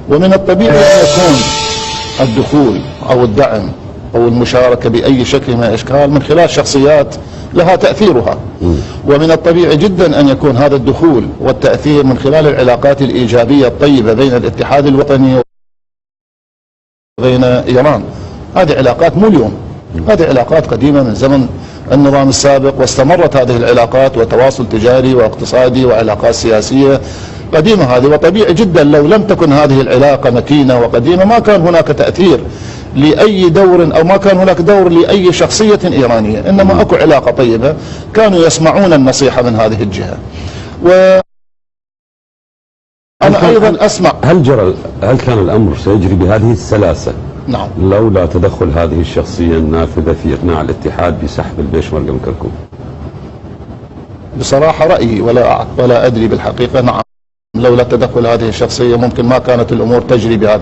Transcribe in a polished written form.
ومن الطبيعي أن يكون الدخول أو الدعم أو المشاركة بأي شكل من الأشكال من خلال شخصيات لها تأثيرها، ومن الطبيعي جدا أن يكون هذا الدخول والتأثير من خلال العلاقات الإيجابية الطيبة بين الاتحاد الوطني وبين إيران. هذه علاقات مو اليوم، هذه علاقات قديمة من زمن النظام السابق، واستمرت هذه العلاقات وتواصل تجاري واقتصادي وعلاقات سياسية قديمة هذه. وطبيعي جدا لو لم تكن هذه العلاقة متينة وقديمة ما كان هناك تأثير لأي دور أو ما كان هناك دور لأي شخصية إيرانية، إنما أكو علاقة طيبة كانوا يسمعون النصيحة من هذه الجهة. وأنا أيضا أسمع هل كان الأمر سيجري بهذه السلاسة؟ نعم. لولا تدخل هذه الشخصية النافذة في إقناع الاتحاد بسحب البيشمركة من كركوك؟ بصراحة رأيي ولا أدري بالحقيقة. نعم، لولا تدخل هذه الشخصية ممكن ما كانت الأمور تجري بهذه